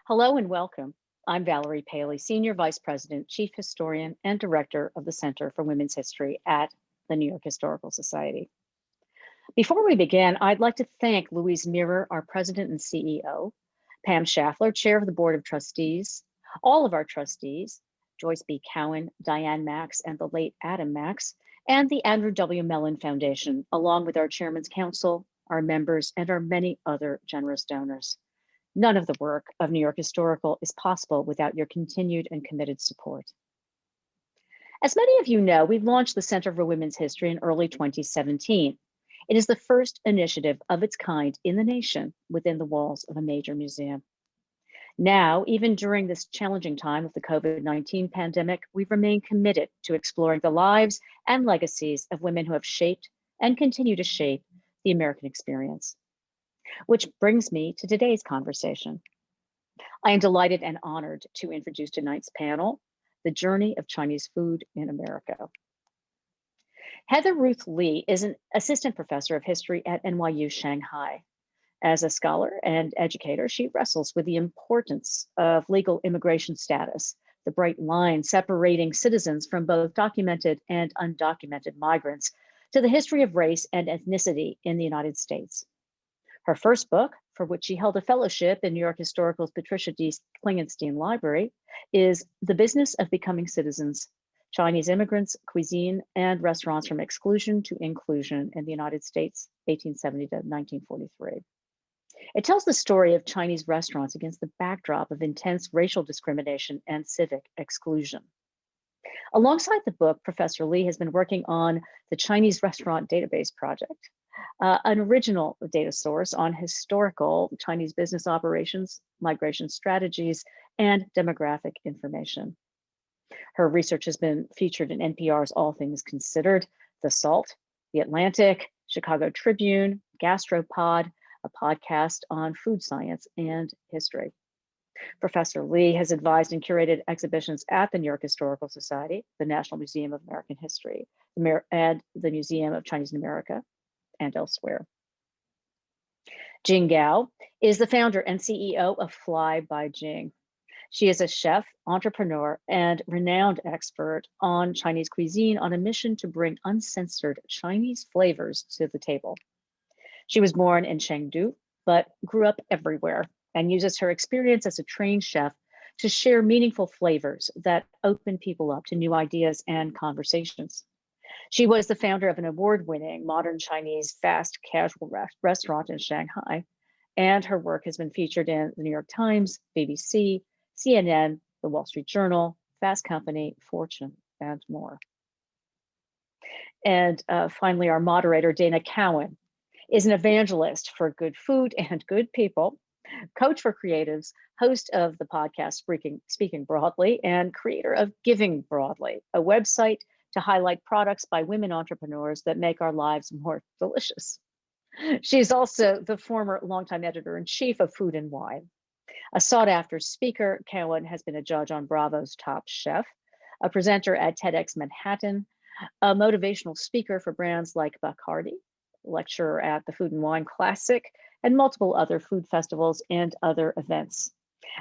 Hello and welcome. I'm Valerie Paley, Senior Vice President, Chief Historian, and Director of the Center for Women's History at the New York Historical Society. Before we begin, I'd like to thank Louise Mirror, our President and CEO, Pam Schaffler, Chair of the Board of Trustees, all of our trustees, Joyce B. Cowin, Diane Max, and the late Adam Max, and the Andrew W. Mellon Foundation, along with our Chairman's Council, our members, and our many other generous donors. None of the work of New York Historical is possible without your continued and committed support. As many of you know, we launched the Center for Women's History in early 2017. It is the first initiative of its kind in the nation within the walls of a major museum. Now, even during this challenging time of the COVID-19 pandemic, we've remained committed to exploring the lives and legacies of women who have shaped and continue to shape the American experience. Which brings me to today's conversation. I am delighted and honored to introduce tonight's panel, The Journey of Chinese Food in America. Heather Ruth Lee is an assistant professor of history at NYU Shanghai. As a scholar and educator, she wrestles with the importance of legal immigration status, the bright line separating citizens from both documented and undocumented migrants, to the history of race and ethnicity in the United States. Her first book, for which she held a fellowship in New York Historical's Patricia D. Klingenstein Library, is The Business of Becoming Citizens: Chinese Immigrants, Cuisine, and Restaurants from Exclusion to Inclusion in the United States, 1870 to 1943. It tells the story of Chinese restaurants against the backdrop of intense racial discrimination and civic exclusion. Alongside the book, Professor Lee has been working on the Chinese Restaurant Database Project, an original data source on historical Chinese business operations, migration strategies, and demographic information. Her research has been featured in NPR's All Things Considered, The Salt, The Atlantic, Chicago Tribune, Gastropod, a podcast on food science and history. Professor Lee has advised and curated exhibitions at the New York Historical Society, the National Museum of American History, and the Museum of Chinese America, and elsewhere. Jing Gao is the founder and CEO of Fly By Jing. She is a chef, entrepreneur, and renowned expert on Chinese cuisine on a mission to bring uncensored Chinese flavors to the table. She was born in Chengdu, but grew up everywhere and uses her experience as a trained chef to share meaningful flavors that open people up to new ideas and conversations. She was the founder of an award-winning modern Chinese fast casual restaurant in Shanghai, and her work has been featured in the New York Times, BBC, CNN, the Wall Street Journal, Fast Company, Fortune, and more. And finally, our moderator, Dana Cowin, is an evangelist for good food and good people, coach for creatives, host of the podcast Speaking Broadly, and creator of Giving Broadly, a website to highlight products by women entrepreneurs that make our lives more delicious. She's also the former longtime editor-in-chief of Food and Wine. A sought-after speaker, Cowin has been a judge on Bravo's Top Chef, a presenter at TEDx Manhattan, a motivational speaker for brands like Bacardi, lecturer at the Food and Wine Classic, and multiple other food festivals and other events.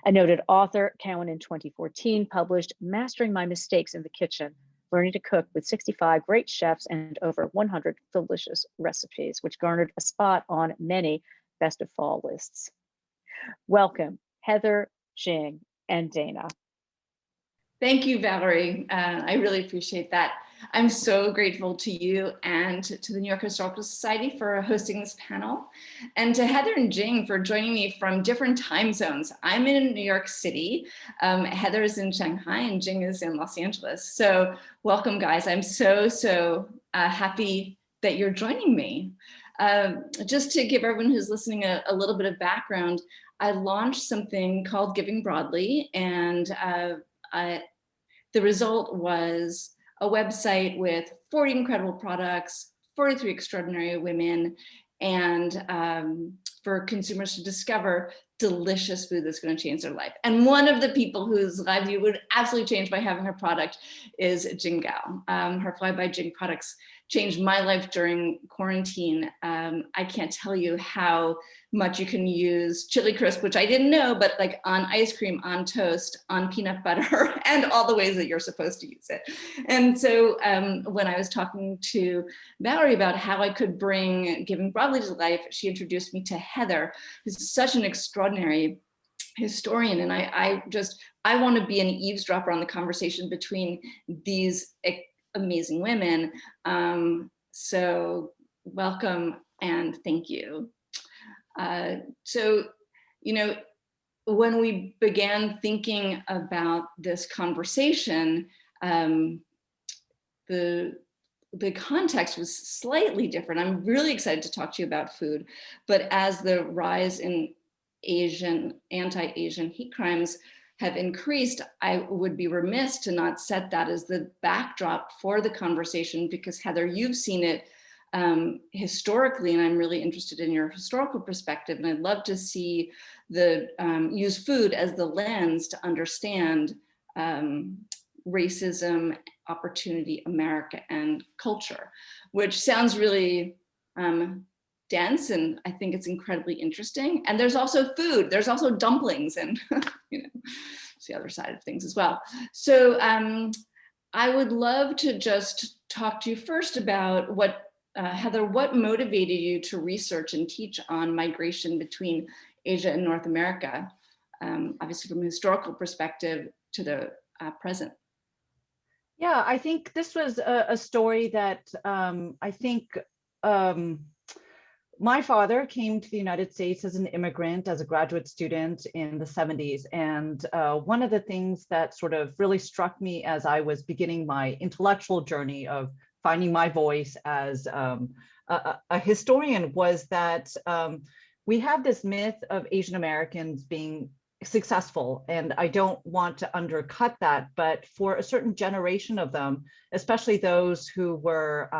A noted author, Cowin in 2014 published Mastering My Mistakes in the Kitchen, Learning to Cook with 65 Great Chefs and over 100 Delicious Recipes, which garnered a spot on many best of fall lists. Welcome, Heather, Jing, and Dana. Thank you, Valerie. I really appreciate that. I'm so grateful to you and to the New York Historical Society for hosting this panel, and to Heather and Jing for joining me from different time zones. I'm in New York City, Heather is in Shanghai, and Jing is in Los Angeles. So welcome, guys. I'm so happy that you're joining me. Just to give everyone who's listening a little bit of background, I launched something called Giving Broadly, and the result was a website with 40 incredible products, 43 extraordinary women, and for consumers to discover delicious food that's going to change their life. And one of the people whose lives you would absolutely change by having her product is Jing Gao. Her Fly By Jing products changed my life during quarantine. I can't tell you how much you can use chili crisp, which I didn't know, but like on ice cream, on toast, on peanut butter, and all the ways that you're supposed to use it. And so when I was talking to Valerie about how I could bring Giving Broadly to life, she introduced me to Heather, who's such an extraordinary historian. And I want to be an eavesdropper on the conversation between these amazing women. So welcome and thank you. So, you know, when we began thinking about this conversation, the context was slightly different. I'm really excited to talk to you about food, but as the rise in anti-Asian hate crimes have increased, I would be remiss to not set that as the backdrop for the conversation, because Heather, you've seen it historically, and I'm really interested in your historical perspective, and I'd love to see use food as the lens to understand racism, opportunity, America, and culture, which sounds really dense, and I think it's incredibly interesting. And there's also food, there's also dumplings, and you know, it's the other side of things as well. So I would love to just talk to you first about what, Heather, what motivated you to research and teach on migration between Asia and North America, obviously from a historical perspective to the present? Yeah, I think this was a story that I think my father came to the United States as an immigrant, as a graduate student in the 70s. And one of the things that sort of really struck me as I was beginning my intellectual journey of finding my voice as a historian was that we have this myth of Asian Americans being successful, and I don't want to undercut that, but for a certain generation of them, especially those who were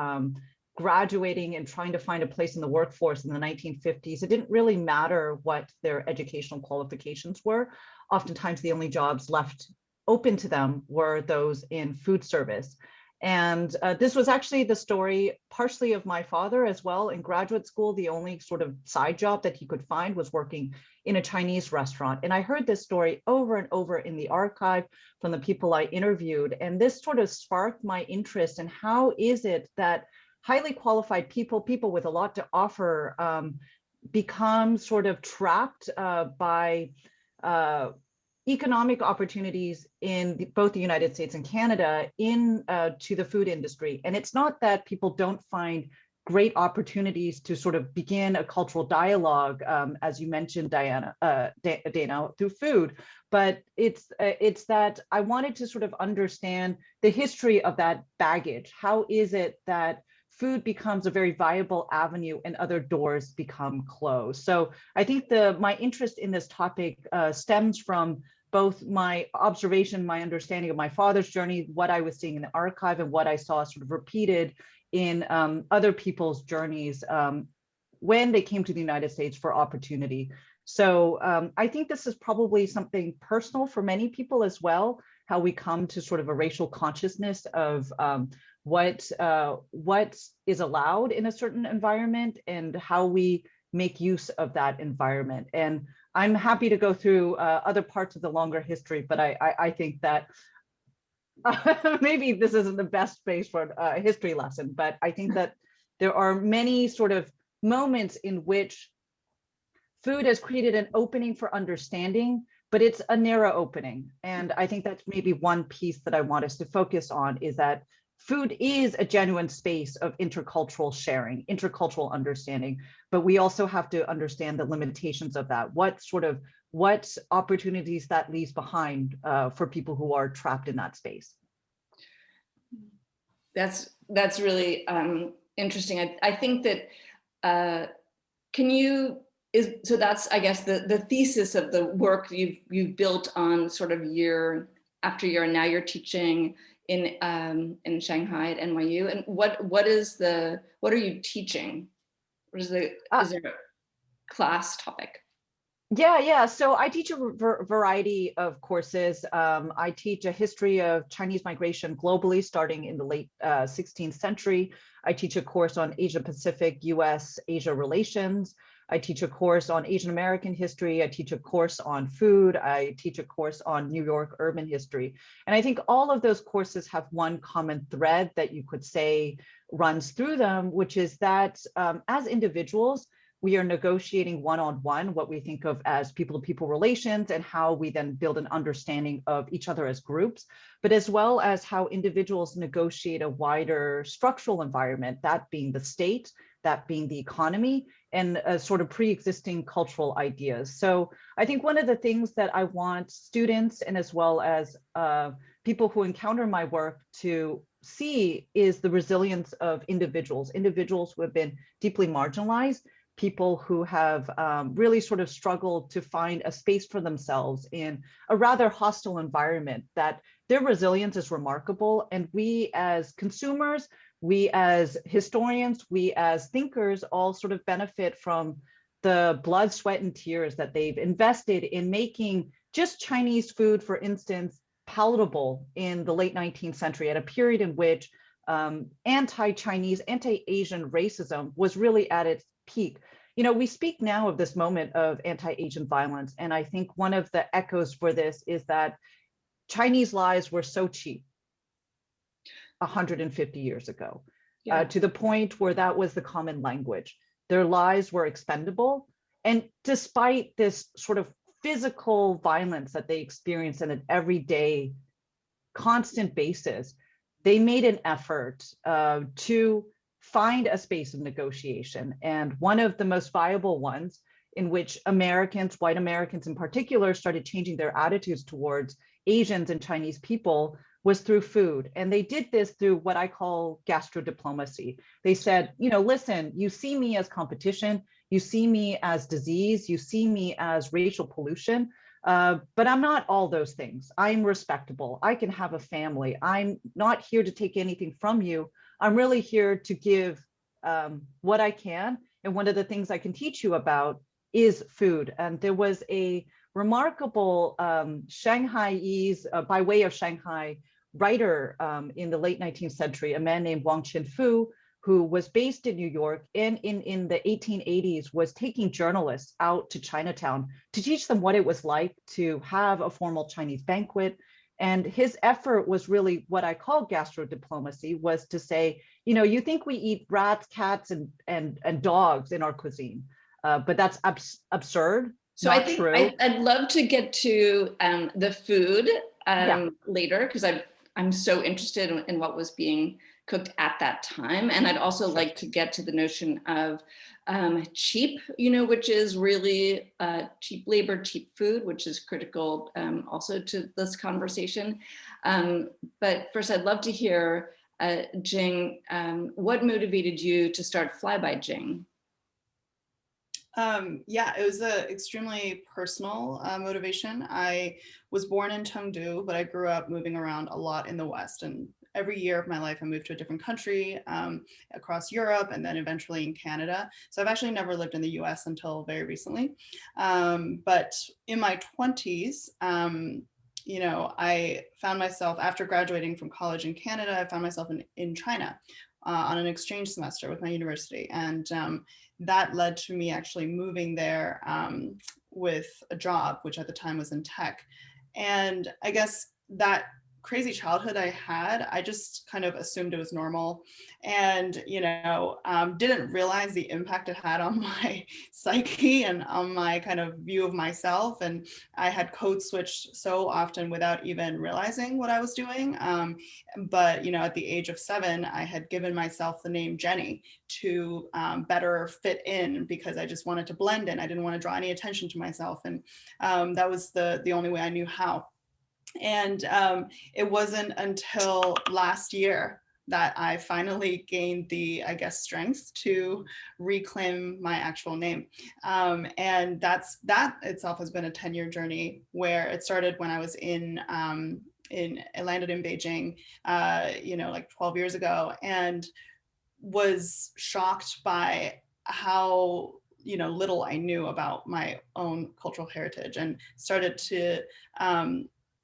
graduating and trying to find a place in the workforce in the 1950s, it didn't really matter what their educational qualifications were. Oftentimes the only jobs left open to them were those in food service. And this was actually the story partially of my father as well. In graduate school, the only sort of side job that he could find was working in a Chinese restaurant. And I heard this story over and over in the archive from the people I interviewed. And this sort of sparked my interest in how is it that highly qualified people with a lot to offer, become sort of trapped by economic opportunities in both the United States and Canada to the food industry. And it's not that people don't find great opportunities to sort of begin a cultural dialogue, as you mentioned, Dana, through food, but it's that I wanted to sort of understand the history of that baggage. How is it that food becomes a very viable avenue and other doors become closed? So I think my interest in this topic stems from both my observation, my understanding of my father's journey, what I was seeing in the archive, and what I saw sort of repeated in other people's journeys when they came to the United States for opportunity. So I think this is probably something personal for many people as well, how we come to sort of a racial consciousness of what is allowed in a certain environment and how we make use of that environment. And I'm happy to go through other parts of the longer history, but I think that maybe this isn't the best space for a history lesson, but I think that there are many sort of moments in which food has created an opening for understanding, but it's a narrow opening. And I think that's maybe one piece that I want us to focus on, is that food is a genuine space of intercultural sharing, intercultural understanding, but we also have to understand the limitations of that. What opportunities that leaves behind for people who are trapped in that space. That's really interesting. I think that so that's, I guess, the thesis of the work you've built on sort of year after year, and now you're teaching in Shanghai at NYU. And what are you teaching? Is there a class topic? Yeah. So I teach a variety of courses. I teach a history of Chinese migration globally, starting in the late 16th century. I teach a course on Asia Pacific, US, Asia relations. I teach a course on Asian American history. I teach a course on food. I teach a course on New York urban history. And I think all of those courses have one common thread that you could say runs through them, which is that as individuals, we are negotiating one-on-one what we think of as people-to-people relations and how we then build an understanding of each other as groups, but as well as how individuals negotiate a wider structural environment, that being the state, that being the economy, and sort of pre-existing cultural ideas. So I think one of the things that I want students and as well as people who encounter my work to see is the resilience of individuals who have been deeply marginalized, people who have really sort of struggled to find a space for themselves in a rather hostile environment, that their resilience is remarkable. And we as consumers, we as historians, we as thinkers all sort of benefit from the blood, sweat, and tears that they've invested in making just Chinese food, for instance, palatable in the late 19th century, at a period in which anti-Chinese, anti-Asian racism was really at its peak. You know, we speak now of this moment of anti-Asian violence, and I think one of the echoes for this is that Chinese lives were so cheap 150 years ago, to the point where that was the common language. Their lives were expendable, and despite this sort of physical violence that they experienced on an everyday, constant basis, they made an effort to find a space of negotiation. And one of the most viable ones in which Americans, white Americans in particular, started changing their attitudes towards Asians and Chinese people was through food. And they did this through what I call gastrodiplomacy. They said, you know, listen, you see me as competition, you see me as disease, you see me as racial pollution, but I'm not all those things. I'm respectable. I can have a family. I'm not here to take anything from you. I'm really here to give what I can. And one of the things I can teach you about is food. And there was a remarkable Shanghaiese, by way of Shanghai, writer in the late 19th century, a man named Wang Qinfu, who was based in New York and in the 1880s was taking journalists out to Chinatown to teach them what it was like to have a formal Chinese banquet. And his effort was really what I call gastrodiplomacy, was to say, you know, you think we eat rats, cats, and dogs in our cuisine, but that's absurd. So I think I'd love to get to the food later, because I'm so interested in what was being cooked at that time. And I'd also like to get to the notion of cheap, you know, which is really cheap labor, cheap food, which is critical also to this conversation. But first, I'd love to hear, Jing, what motivated you to start Fly By Jing? Yeah, it was an extremely personal motivation. I was born in Chengdu, but I grew up moving around a lot in the West. And every year of my life, I moved to a different country across Europe and then eventually in Canada. So I've actually never lived in the US until very recently. But in my 20s, you know, I found myself, after graduating from college in Canada, I found myself in China on an exchange semester with my university. And that led to me actually moving there with a job, which at the time was in tech. And I guess that crazy childhood I had, I just kind of assumed it was normal, and, you know, didn't realize the impact it had on my psyche and on my kind of view of myself. And I had code switched so often without even realizing what I was doing. But, you know, at the age of 7, I had given myself the name Jenny to better fit in, because I just wanted to blend in. I didn't want to draw any attention to myself. And that was the only way I knew how. And it wasn't until last year that I finally gained the, I guess, strength to reclaim my actual name. And that itself has been a 10-year journey, where it started when I was I landed in Beijing, you know, like 12 years ago, and was shocked by how, little I knew about my own cultural heritage, and started to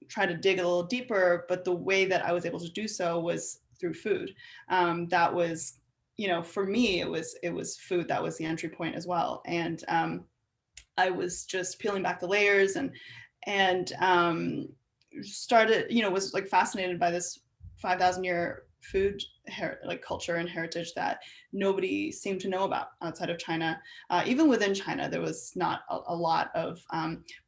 try to dig a little deeper. But the way that I was able to do so was through food. That was, for me, it was food that was the entry point as well. And I was just peeling back the layers and started, was like fascinated by this 5,000-year food culture and heritage that nobody seemed to know about outside of China. Even within China, there was not a lot of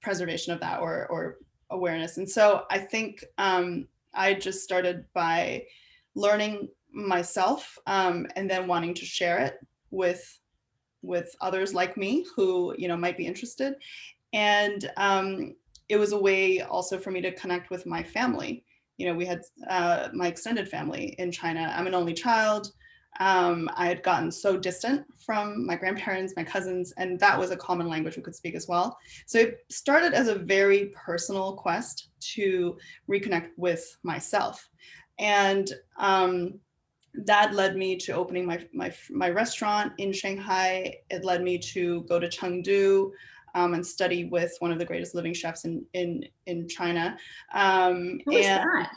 preservation of that or awareness. And so I think I just started by learning myself, and then wanting to share it with others like me who might be interested. And it was a way also for me to connect with my family. We had my extended family in China. I'm an only child. I had gotten so distant from my grandparents, my cousins, and that was a common language we could speak as well. So it started as a very personal quest to reconnect with myself. And that led me to opening my restaurant in Shanghai. It led me to go to Chengdu and study with one of the greatest living chefs in China. Who is that?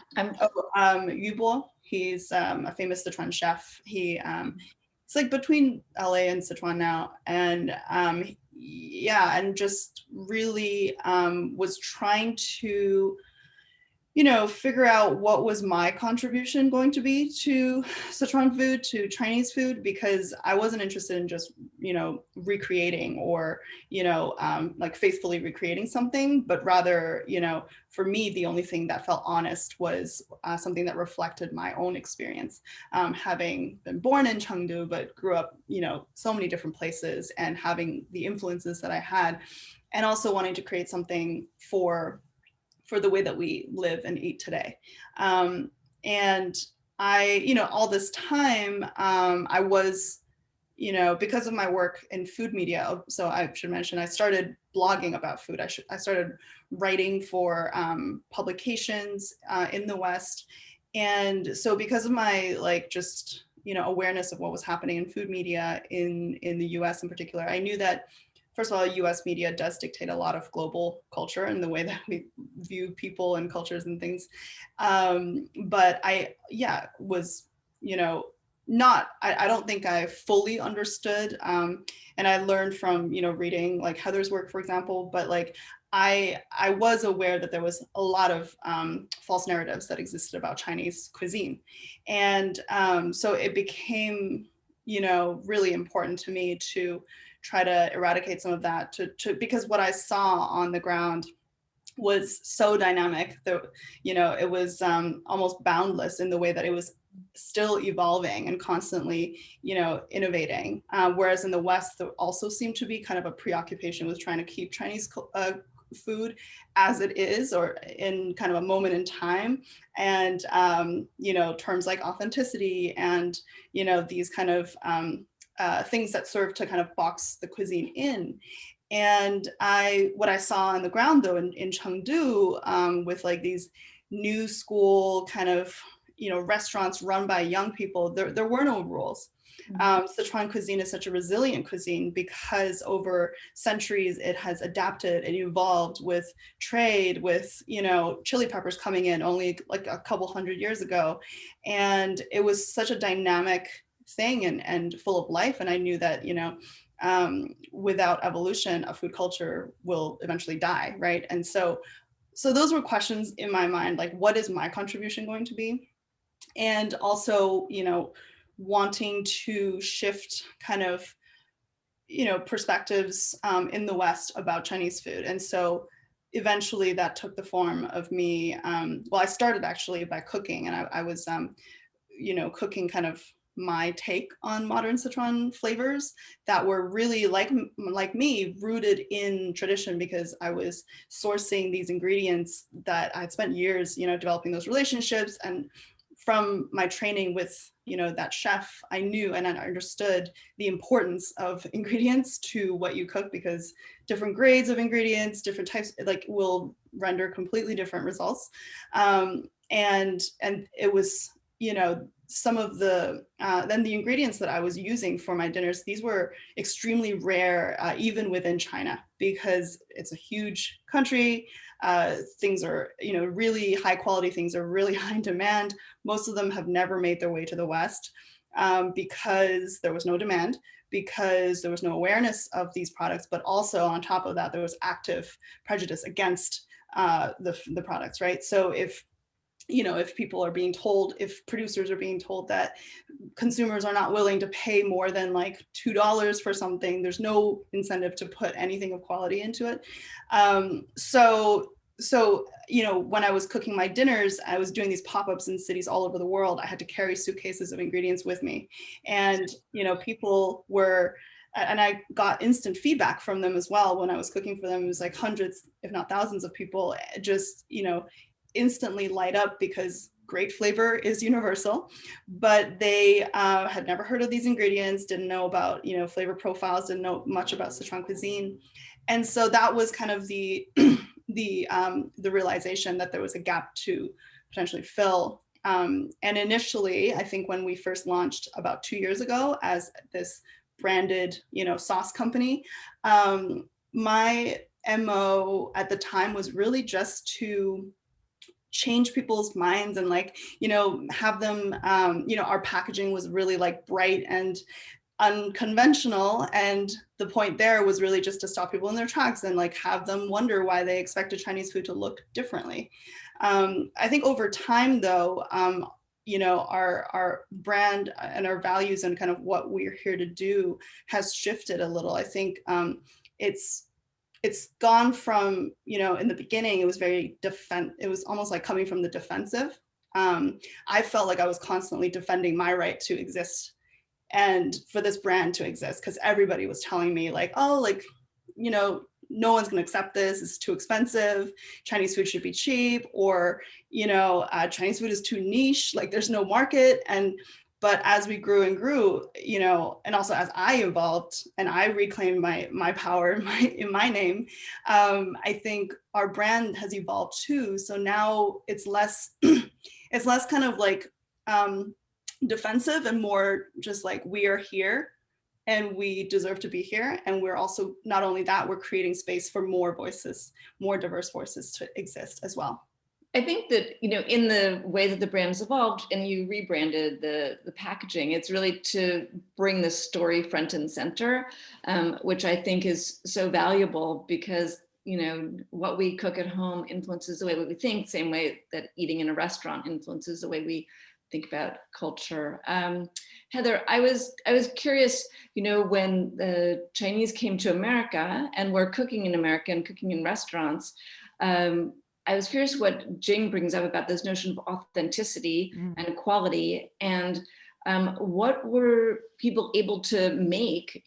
Yu Bo. He's a famous Sichuan chef. It's like between LA and Sichuan now. And and just really was trying to figure out what was my contribution going to be to Sichuan food, to Chinese food, because I wasn't interested in just, recreating or, like faithfully recreating something, but rather, for me, the only thing that felt honest was something that reflected my own experience, having been born in Chengdu, but grew up, so many different places, and having the influences that I had, and also wanting to create something for the way that we live and eat today. And I, all this time, I was, because of my work in food media, so I should mention, I started blogging about food. I started writing for publications in the West. And so because of my just, awareness of what was happening in food media in the US in particular, I knew that, first of all, US media does dictate a lot of global culture and the way that we view people and cultures and things. But I, was, I don't think I fully understood. And I learned from, reading like Heather's work, for example, but I was aware that there was a lot of false narratives that existed about Chinese cuisine. And so it became, really important to me to try to eradicate some of that, because what I saw on the ground was so dynamic that, it was almost boundless in the way that it was still evolving and constantly, innovating. Whereas in the West, there also seemed to be kind of a preoccupation with trying to keep Chinese food as it is, or in kind of a moment in time. And, terms like authenticity and, these kind of things that serve to kind of box the cuisine in. And what I saw on the ground though in Chengdu, with these new school kind of, restaurants run by young people, there were no rules. Sichuan cuisine is such a resilient cuisine because over centuries it has adapted and evolved with trade, with chili peppers coming in only like a couple hundred years ago, and it was such a dynamic thing and full of life. And I knew that without evolution, a food culture will eventually die, right? And so those were questions in my mind, like what is my contribution going to be, and also wanting to shift kind of, perspectives in the West about Chinese food. And so eventually that took the form of me, I started actually by cooking, and I was, cooking kind of my take on modern Sichuan flavors that were really like me, rooted in tradition, because I was sourcing these ingredients that I had spent years, developing those relationships. And from my training with, that chef, I knew and I understood the importance of ingredients to what you cook, because different grades of ingredients, different types, will render completely different results. And it was, some of the ingredients that I was using for my dinners, these were extremely rare, even within China, because it's a huge country. Things are, really high quality things are really high in demand. Most of them have never made their way to the West because there was no demand, because there was no awareness of these products, but also on top of that, there was active prejudice against the products, right? So if people are being told, if producers are being told that consumers are not willing to pay more than like $2 for something, there's no incentive to put anything of quality into it. So when I was cooking my dinners, I was doing these pop-ups in cities all over the world. I had to carry suitcases of ingredients with me, and people were, and I got instant feedback from them as well when I was cooking for them. It was like hundreds, if not thousands of people just, instantly light up, because great flavor is universal, but they had never heard of these ingredients, didn't know about, flavor profiles, didn't know much about Sichuan cuisine. And so that was kind of the realization that there was a gap to potentially fill. And initially, I think when we first launched about 2 years ago as this branded, sauce company, my MO at the time was really just to change people's minds and have them, our packaging was really bright and unconventional, and the point there was really just to stop people in their tracks and have them wonder why they expected Chinese food to look differently. I think over time though, our brand and our values and kind of what we're here to do has shifted a little. I think it's gone from, in the beginning, it was very it was almost like coming from the defensive. I felt like I was constantly defending my right to exist and for this brand to exist, because everybody was telling me no one's going to accept this, it's too expensive, Chinese food should be cheap, or, Chinese food is too niche, there's no market. But as we grew and grew, and also as I evolved and I reclaimed my power in my name, I think our brand has evolved too. So now it's less kind of defensive and more just we are here and we deserve to be here. And we're also, not only that, we're creating space for more voices, more diverse voices to exist as well. I think that, in the way that the brand's evolved and you rebranded the packaging, it's really to bring the story front and center, which I think is so valuable, because, what we cook at home influences the way we think, same way that eating in a restaurant influences the way we think about culture. Heather, I was curious, when the Chinese came to America and were cooking in America and cooking in restaurants, I was curious what Jing brings up about this notion of authenticity and quality, and what were people able to make,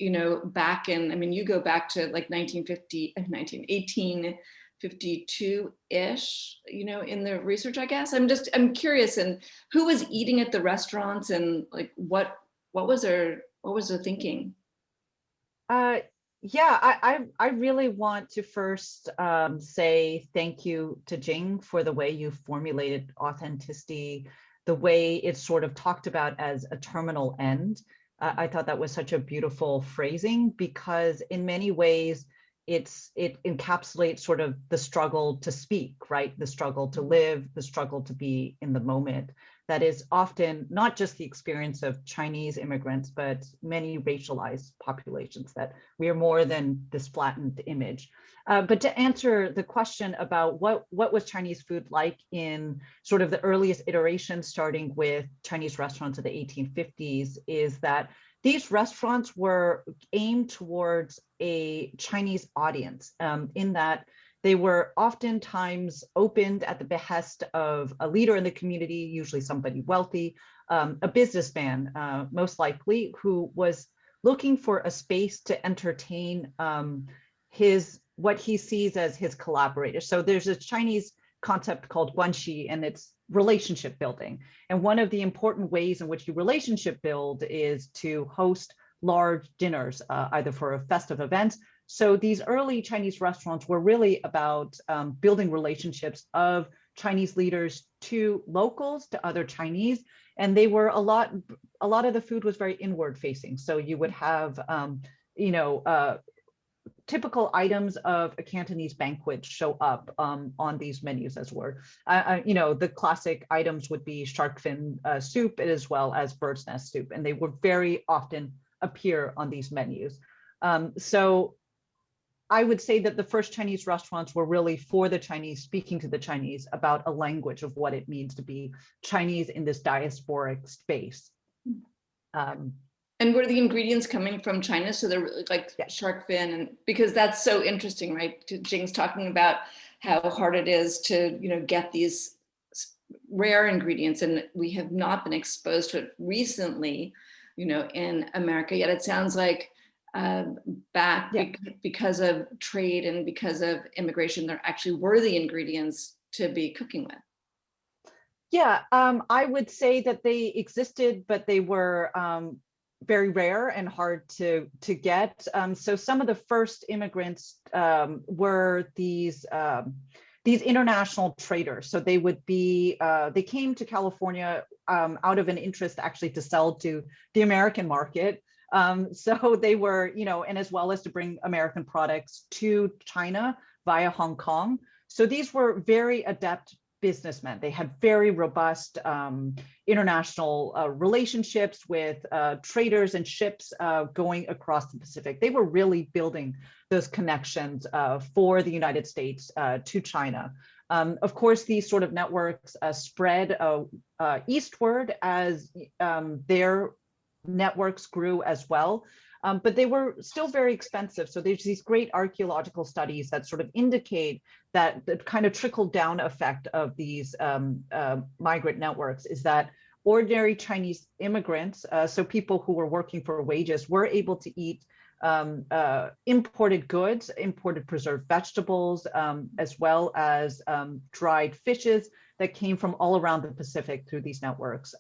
back in, you go back to 1852-ish, in the research, I guess. I'm curious, and who was eating at the restaurants, and what was their thinking? Yeah, I really want to first say thank you to Jing for the way you formulated authenticity, the way it's sort of talked about as a terminal end. I thought that was such a beautiful phrasing, because in many ways it encapsulates sort of the struggle to speak, right? The struggle to live, the struggle to be in the moment. That is often not just the experience of Chinese immigrants, but many racialized populations, that we are more than this flattened image. But to answer the question about what was Chinese food like in sort of the earliest iterations, starting with Chinese restaurants of the 1850s, is that these restaurants were aimed towards a Chinese audience, in that they were oftentimes opened at the behest of a leader in the community, usually somebody wealthy, a businessman, most likely, who was looking for a space to entertain what he sees as his collaborators. So there's a Chinese concept called guanxi, and it's relationship building. And one of the important ways in which you relationship build is to host large dinners, either for festive events. So these early Chinese restaurants were really about building relationships of Chinese leaders to locals, to other Chinese, and they were a lot of the food was very inward facing. So you would have, typical items of a Cantonese banquet show up on these menus as well. The classic items would be shark fin soup as well as bird's nest soup, and they would very often appear on these menus. So I would say that the first Chinese restaurants were really for the Chinese, speaking to the Chinese about a language of what it means to be Chinese in this diasporic space. And were the ingredients coming from China? So they're like shark fin, and because that's so interesting, right? Jing's talking about how hard it is to, get these rare ingredients, and we have not been exposed to it recently, in America. Yet it sounds like because of trade and because of immigration, there actually were the ingredients to be cooking with. Yeah, I would say that they existed, but they were very rare and hard to get. So some of the first immigrants were these international traders. So they would be, they came to California out of an interest actually to sell to the American market. So they were, and as well as to bring American products to China via Hong Kong. So these were very adept businessmen. They had very robust international relationships with traders and ships going across the Pacific. They were really building those connections for the United States to China. Of course, these sort of networks spread eastward as their networks grew as well. But they were still very expensive. So there's these great archaeological studies that sort of indicate that the kind of trickle down effect of these migrant networks is that ordinary Chinese immigrants, so people who were working for wages, were able to eat imported goods, imported preserved vegetables, as well as dried fishes that came from all around the Pacific through these networks.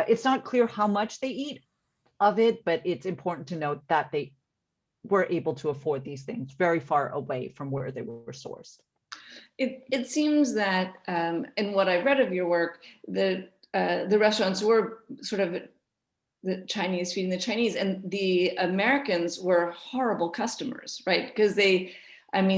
It's not clear how much they eat of it, but it's important to note that they were able to afford these things very far away from where they were sourced. It seems that in what I read of your work, the restaurants were sort of the Chinese feeding the Chinese, and the Americans were horrible customers, right? Because they had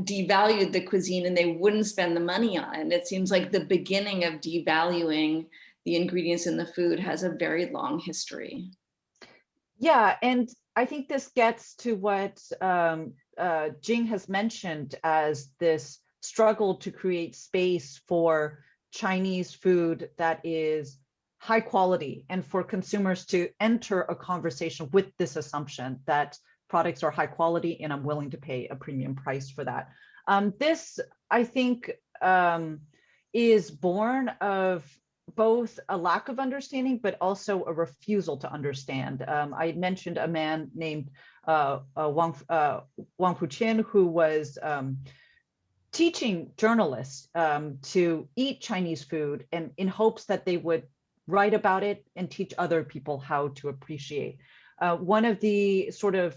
devalued the cuisine and they wouldn't spend the money on it. It seems like the beginning of devaluing the ingredients in the food has a very long history. Yeah, and I think this gets to what Jing has mentioned as this struggle to create space for Chinese food that is high quality and for consumers to enter a conversation with this assumption that products are high quality and I'm willing to pay a premium price for that. This, I think, is born of both a lack of understanding, but also a refusal to understand. I had mentioned a man named Wang Fuqian, who was teaching journalists to eat Chinese food and in hopes that they would write about it and teach other people how to appreciate. One of the sort of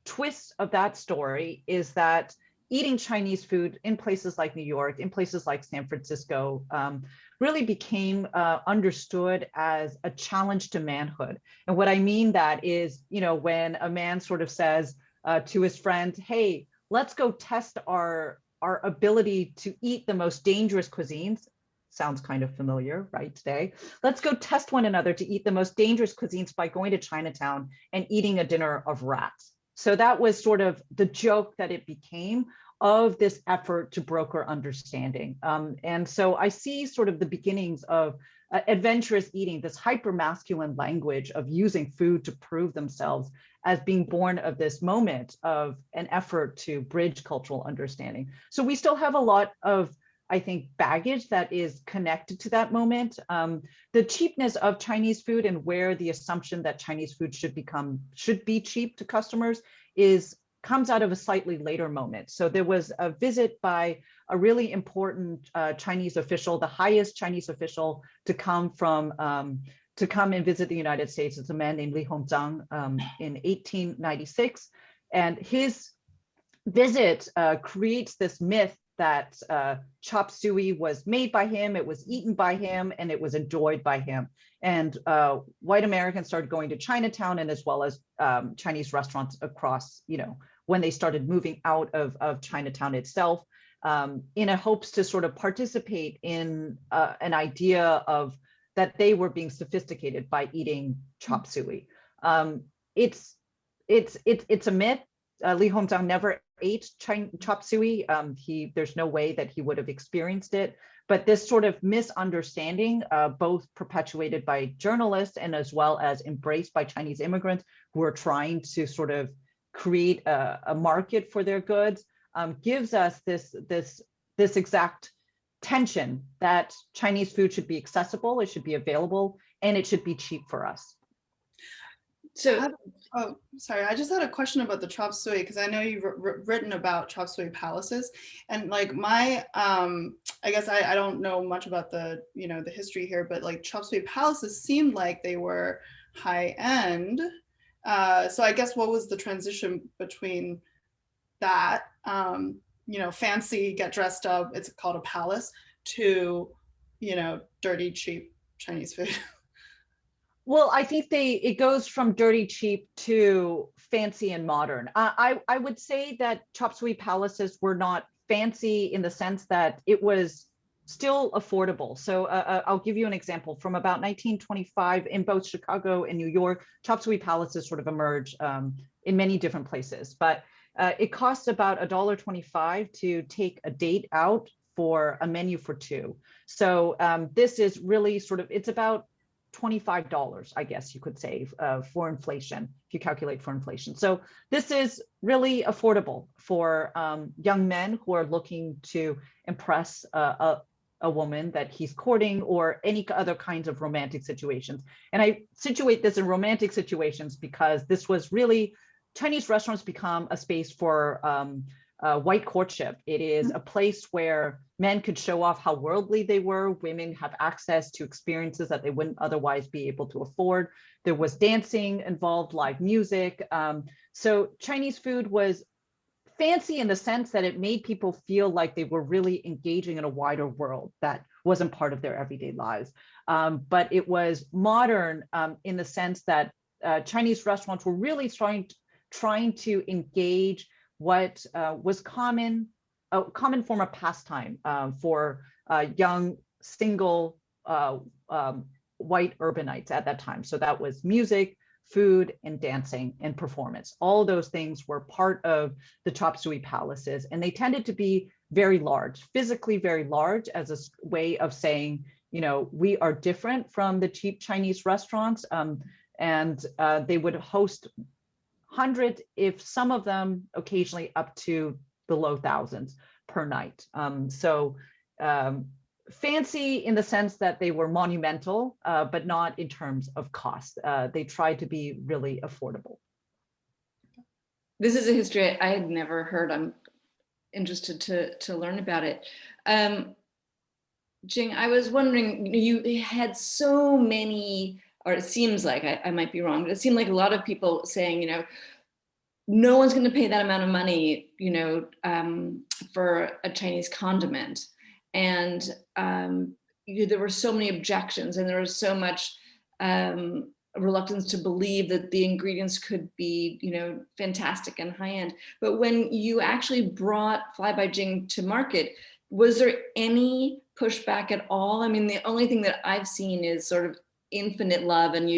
twists of that story is that eating Chinese food in places like New York, in places like San Francisco, really became understood as a challenge to manhood. And what I mean that is, when a man sort of says to his friend, hey, let's go test our ability to eat the most dangerous cuisines. Sounds kind of familiar, right, today. Let's go test one another to eat the most dangerous cuisines by going to Chinatown and eating a dinner of rats. So that was sort of the joke that it became of this effort to broker understanding. And so I see sort of the beginnings of adventurous eating, this hyper-masculine language of using food to prove themselves as being born of this moment of an effort to bridge cultural understanding. So we still have a lot of, I think, baggage that is connected to that moment. The cheapness of Chinese food and where the assumption that Chinese food should be cheap to customers comes out of a slightly later moment. So there was a visit by a really important Chinese official, the highest Chinese official to come and visit the United States. It's a man named Li Hongzhang in 1896, and his visit creates this myth that chop suey was made by him, it was eaten by him, and it was enjoyed by him. And white Americans started going to Chinatown, and as well as Chinese restaurants across, when they started moving out of Chinatown itself, in a hopes to sort of participate in an idea of that they were being sophisticated by eating chop suey. It's a myth. Li Hongzhang never ate chop suey. There's no way that he would have experienced it. But this sort of misunderstanding, both perpetuated by journalists and as well as embraced by Chinese immigrants who are trying to sort of create a market for their goods, gives us this exact tension that Chinese food should be accessible, it should be available, and it should be cheap for us. So, oh, sorry, I just had a question about the chop suey, because I know you've written about chop suey palaces, and like my, I guess I don't know much about the history here, but like chop suey palaces seemed like they were high end. So I guess what was the transition between that, fancy, get dressed up, it's called a palace, to, dirty, cheap Chinese food? Well, I think it goes from dirty, cheap to fancy and modern. I would say that chop suey palaces were not fancy in the sense that it was still affordable. So I'll give you an example. From about 1925 in both Chicago and New York, chop suey palaces sort of emerged in many different places. But it costs about $1.25 to take a date out for a menu for two. So this is really sort of, it's about $25, I guess you could say, for inflation, if you calculate for inflation. So this is really affordable for young men who are looking to impress a woman that he's courting, or any other kinds of romantic situations. And I situate this in romantic situations because this was really, Chinese restaurants become a space for white courtship. It is a place where men could show off how worldly they were. Women have access to experiences that they wouldn't otherwise be able to afford. There was dancing involved, live music. So Chinese food was fancy in the sense that it made people feel like they were really engaging in a wider world that wasn't part of their everyday lives. But it was modern in the sense that Chinese restaurants were really trying to engage what was a common form of pastime for young single white urbanites at that time. So that was music, food, and dancing and performance. All those things were part of the chop suey palaces, and they tended to be very large, physically very large, as a way of saying, we are different from the cheap Chinese restaurants. And they would host hundreds, if some of them occasionally up to the low thousands per night. Fancy in the sense that they were monumental, but not in terms of cost. They tried to be really affordable. This is a history I had never heard. I'm interested to learn about it. Jing, I was wondering, you had so many, or it seems like, I might be wrong, but it seemed like a lot of people saying, no one's going to pay that amount of money, for a Chinese condiment. And there were so many objections, and there was so much reluctance to believe that the ingredients could be, fantastic and high end. But when you actually brought Fly By Jing to market, was there any pushback at all? I mean, the only thing that I've seen is sort of infinite love, and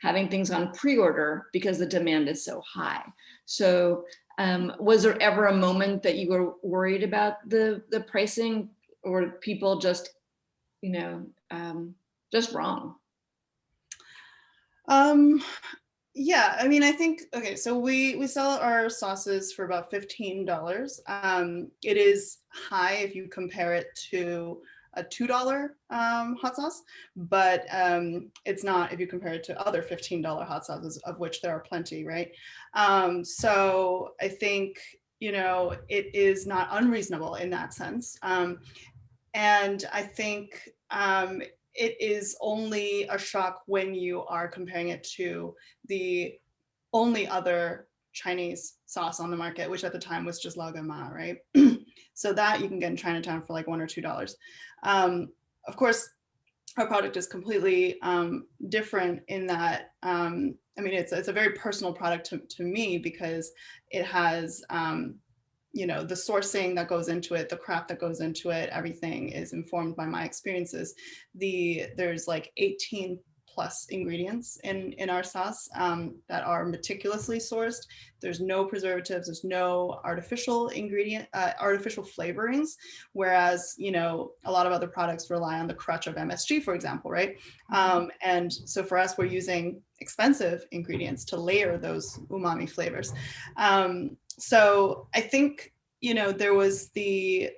having things on pre-order because the demand is so high. So was there ever a moment that you were worried about the pricing, or people just, just wrong? Yeah, I mean, I think, okay, so we sell our sauces for about $15. It is high if you compare it to a $2 hot sauce, but it's not if you compare it to other $15 hot sauces, of which there are plenty, right? So I think, it is not unreasonable in that sense. And I think it is only a shock when you are comparing it to the only other Chinese sauce on the market, which at the time was just lao gan ma, right? So that you can get in Chinatown for like $1 or $2. Of course, our product is completely different in that, I mean, it's a very personal product to me because it has, you know, the sourcing that goes into it, the craft that goes into it, everything is informed by my experiences. There's like 18 plus ingredients in our sauce that are meticulously sourced. There's no preservatives, there's no artificial artificial flavorings, whereas, you know, a lot of other products rely on the crutch of MSG, for example, right? And so for us, we're using expensive ingredients to layer those umami flavors. So I think, you know, there was the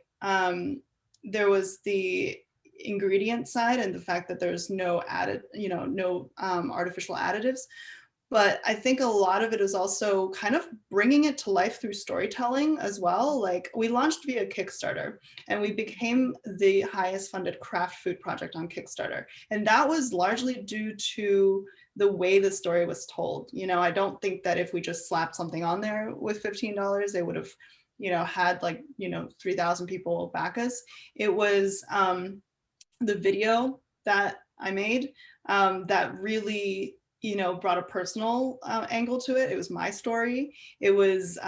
ingredient side and the fact that there's no added, you know, no artificial additives. But I think a lot of it is also kind of bringing it to life through storytelling as well. Like we launched via Kickstarter and we became the highest funded craft food project on Kickstarter. And that was largely due to the way the story was told. You know, I don't think that if we just slapped something on there with $15, they would have, you know, had like, you know, 3,000 people back us. It was the video that I made that really, you know, brought a personal angle to it. It was my story. It was,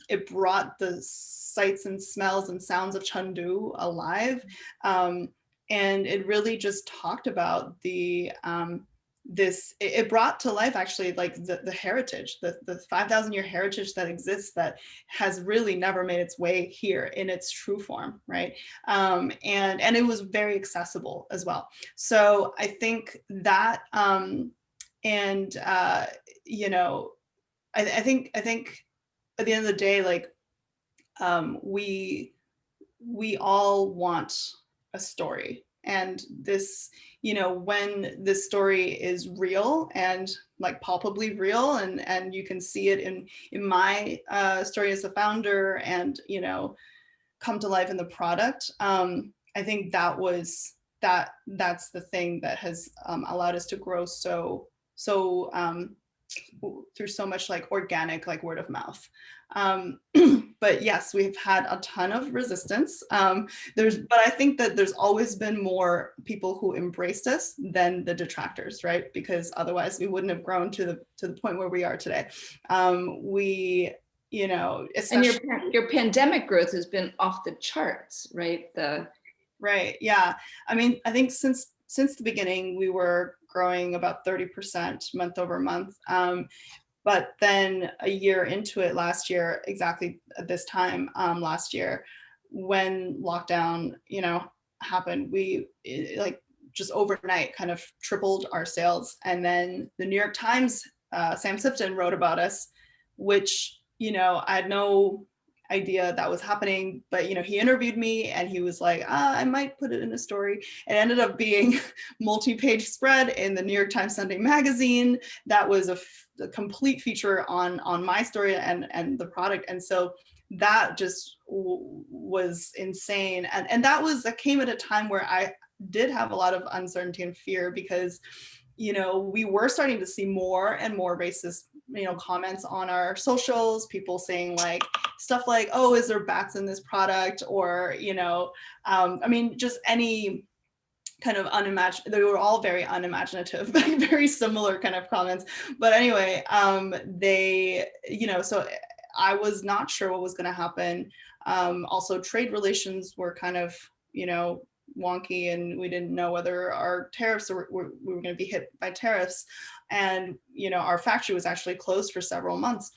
it brought the sights and smells and sounds of Chengdu alive. And it really just talked about the, it brought to life actually like the heritage, the 5,000 year heritage that exists that has really never made its way here in its true form, right? And it was very accessible as well. So I think that, you know, I think at the end of the day, like we all want a story. And this, you know, when this story is real and like palpably real, and you can see it in my story as a founder, and you know, come to life in the product. I think that's the thing that has allowed us to grow so through so much like organic, like word of mouth. But yes, we've had a ton of resistance. But I think that there's always been more people who embraced us than the detractors, right? Because otherwise we wouldn't have grown to the point where we are today. We, you know, especially, and your pandemic growth has been off the charts, right? Right. Yeah. I mean, I think since the beginning, we were growing about 30% month over month. But then a year into it last year, exactly at this time last year, when lockdown, you know, happened, we like just overnight kind of tripled our sales. And then the New York Times, Sam Sifton wrote about us, which, you know, I had no idea that was happening, but you know, he interviewed me and he was like, I might put it in a story. It ended up being multi-page spread in the New York Times Sunday magazine. That was a complete feature on my story and the product. And so that just was insane. And that came at a time where I did have a lot of uncertainty and fear, because you know, we were starting to see more and more racist, you know, comments on our socials, people saying like stuff like, oh, is there bats in this product? Or, you know, I mean, just any kind of they were all very unimaginative, very similar kind of comments. But anyway, they, you know, so I was not sure what was going to happen. Also, trade relations were kind of, you know, wonky, and we didn't know whether our tariffs we were going to be hit by tariffs, and you know, our factory was actually closed for several months.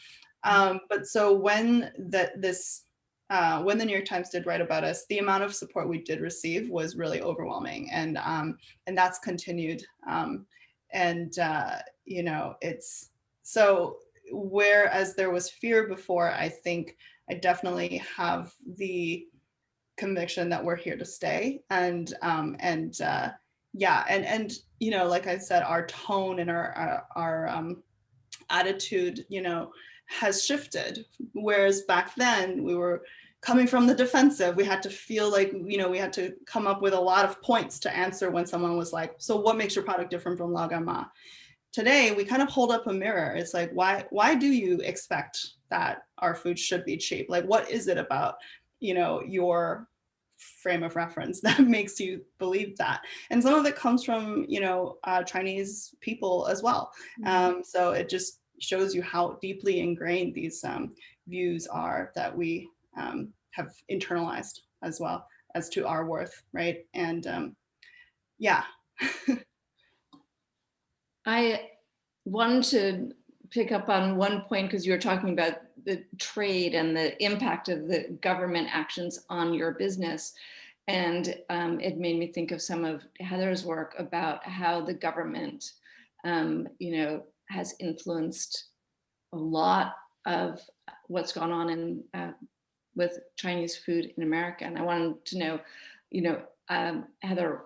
But so when the New York Times did write about us, the amount of support we did receive was really overwhelming, and that's continued. You know, it's so, whereas there was fear before, I think I definitely have the conviction that we're here to stay. And you know, like I said, our tone and our attitude, you know, has shifted. Whereas back then we were coming from the defensive. We had to feel like, you know, we had to come up with a lot of points to answer when someone was like, so what makes your product different from lao gan ma? today we kind of hold up a mirror. It's like, why do you expect that our food should be cheap? Like, what is it about, your frame of reference that makes you believe that? And some of it comes from, Chinese people as well. So it just shows you how deeply ingrained these views are that we have internalized as well as to our worth, right? And yeah. I wanted to pick up on one point because you were talking about the trade and the impact of the government actions on your business. And it made me think of some of Heather's work about how the government, has influenced a lot of what's gone on in with Chinese food in America. And I wanted to know, Heather,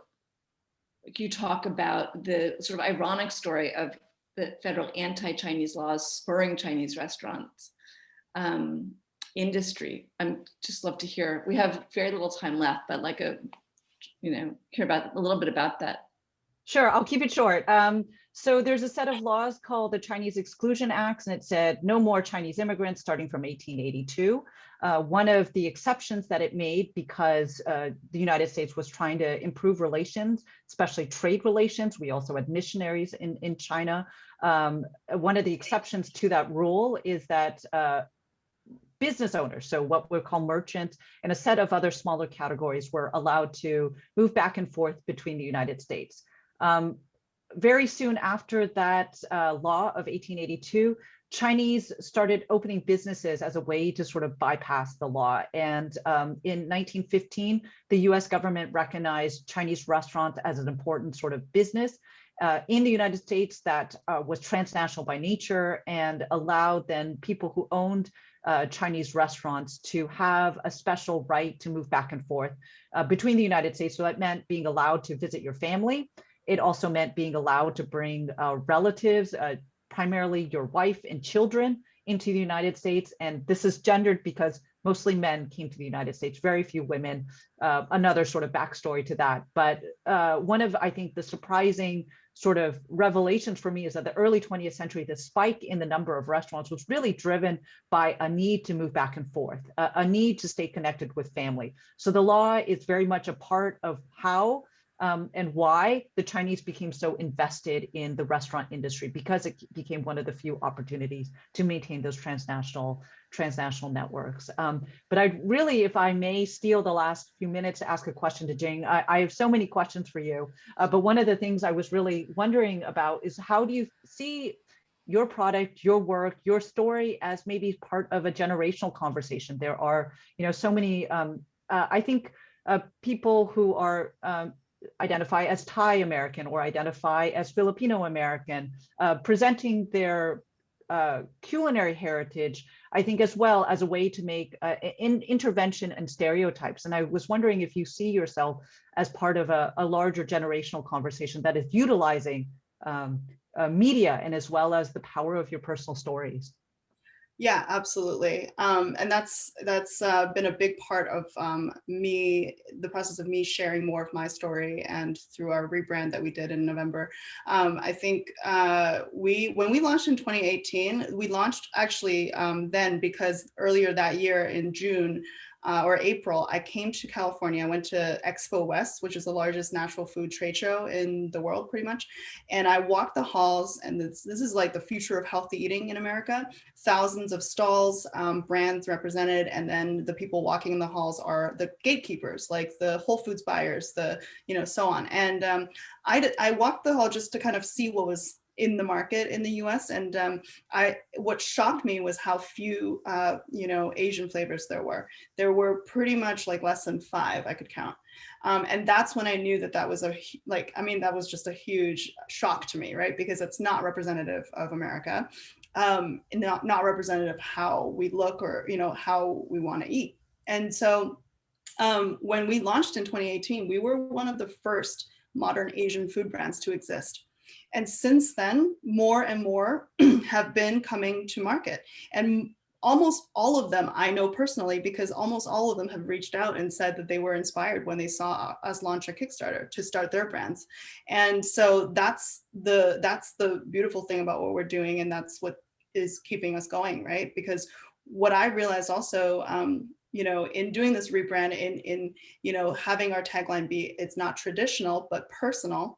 you talk about the sort of ironic story of the federal anti-Chinese laws spurring Chinese restaurants industry. I'm just love to hear. We have very little time left, but hear about a little bit about that. Sure, I'll keep it short. So there's a set of laws called the Chinese Exclusion Acts, and it said no more Chinese immigrants starting from 1882. One of the exceptions that it made, because the United States was trying to improve relations, especially trade relations. We also had missionaries in China. One of the exceptions to that rule is that business owners, so what we call merchants, and a set of other smaller categories were allowed to move back and forth between the United States. Very soon after that law of 1882, Chinese started opening businesses as a way to sort of bypass the law. And in 1915, the US government recognized Chinese restaurants as an important sort of business in the United States that was transnational by nature and allowed then people who owned Chinese restaurants to have a special right to move back and forth between the United States. So that meant being allowed to visit your family. It also meant being allowed to bring relatives, primarily your wife and children, into the United States. And this is gendered because mostly men came to the United States, very few women, another sort of backstory to that. But one of, I think, the surprising sort of revelations for me is that the early 20th century, the spike in the number of restaurants was really driven by a need to move back and forth, a need to stay connected with family. So the law is very much a part of how and why the Chinese became so invested in the restaurant industry, because it became one of the few opportunities to maintain those transnational networks. But I'd really, if I may steal the last few minutes to ask a question to Jing, I have so many questions for you, but one of the things I was really wondering about is how do you see your product, your work, your story as maybe part of a generational conversation? There are, so many, I think people who are identify as Thai American or identify as Filipino American, presenting their culinary heritage, I think, as well as a way to make intervention and stereotypes. And I was wondering if you see yourself as part of a larger generational conversation that is utilizing media and as well as the power of your personal stories. Yeah, absolutely. And that's been a big part of the process of me sharing more of my story, and through our rebrand that we did in November. I think when we launched in 2018, we launched actually then because earlier that year in June, or April, I came to California. I went to Expo West, which is the largest natural food trade show in the world, pretty much. And I walked the halls, and this is like the future of healthy eating in America. Thousands of stalls, brands represented, and then the people walking in the halls are the gatekeepers, like the Whole Foods buyers, so on. And I walked the hall just to kind of see what was in the market in the US. And what shocked me was how few, Asian flavors there were. There were pretty much like less than 5 I could count. And that's when I knew that was that was just a huge shock to me, right? Because it's not representative of America, not representative of how we look or, how we want to eat. And so when we launched in 2018, we were one of the first modern Asian food brands to exist. And since then, more and more have been coming to market. And almost all of them I know personally, because almost all of them have reached out and said that they were inspired when they saw us launch a Kickstarter to start their brands. And so that's the beautiful thing about what we're doing, and that's what is keeping us going, right? Because what I realized also, you know, in doing this rebrand, in you know, having our tagline be, it's not traditional but personal,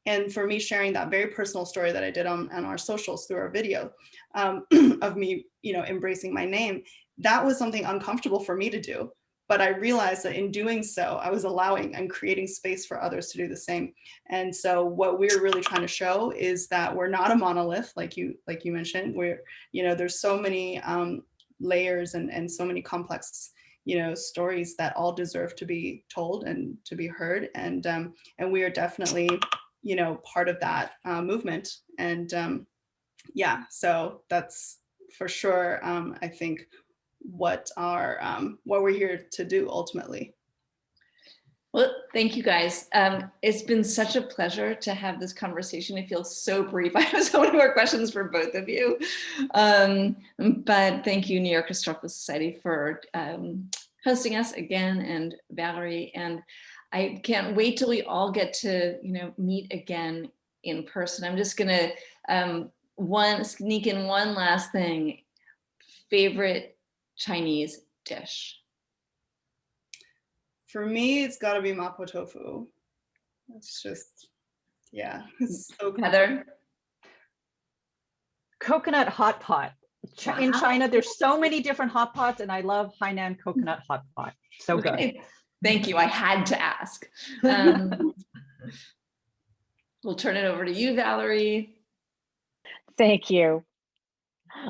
and for me sharing that very personal story that I did on our socials through our video, of me, you know, embracing my name, that was something uncomfortable for me to do. But I realized that in doing so, I was allowing and creating space for others to do the same. And so what we're really trying to show is that we're not a monolith, like you mentioned. We're, you know, there's so many layers and so many complex, you know, stories that all deserve to be told and to be heard. And we are definitely, you know, part of that movement. And yeah, so that's for sure, I think, what we're here to do ultimately. Well, thank you guys. It's been such a pleasure to have this conversation. It feels so brief. I have so many more questions for both of you. But thank you, New York Historical Society, for hosting us again, and Valerie. And I can't wait till we all get to, you know, meet again in person. I'm just gonna sneak in one last thing. Favorite Chinese dish? For me, it's got to be mapo tofu. It's just, yeah, it's so good. Heather? Coconut hot pot. In China, there's so many different hot pots, and I love Hainan coconut hot pot. So good. Thank you. I had to ask. We'll turn it over to you, Valerie. Thank you.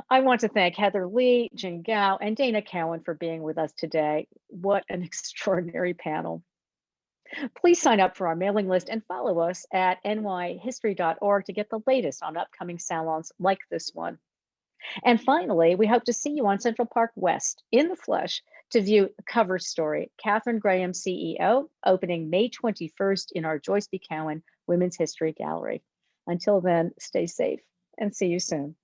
I want to thank Heather Lee, Jing Gao, and Dana Cowin for being with us today. What an extraordinary panel. Please sign up for our mailing list and follow us at nyhistory.org to get the latest on upcoming salons like this one. And finally, we hope to see you on Central Park West in the flesh to view Cover Story, Catherine Graham, CEO, opening May 21st in our Joyce B. Cowan Women's History Gallery. Until then, stay safe and see you soon.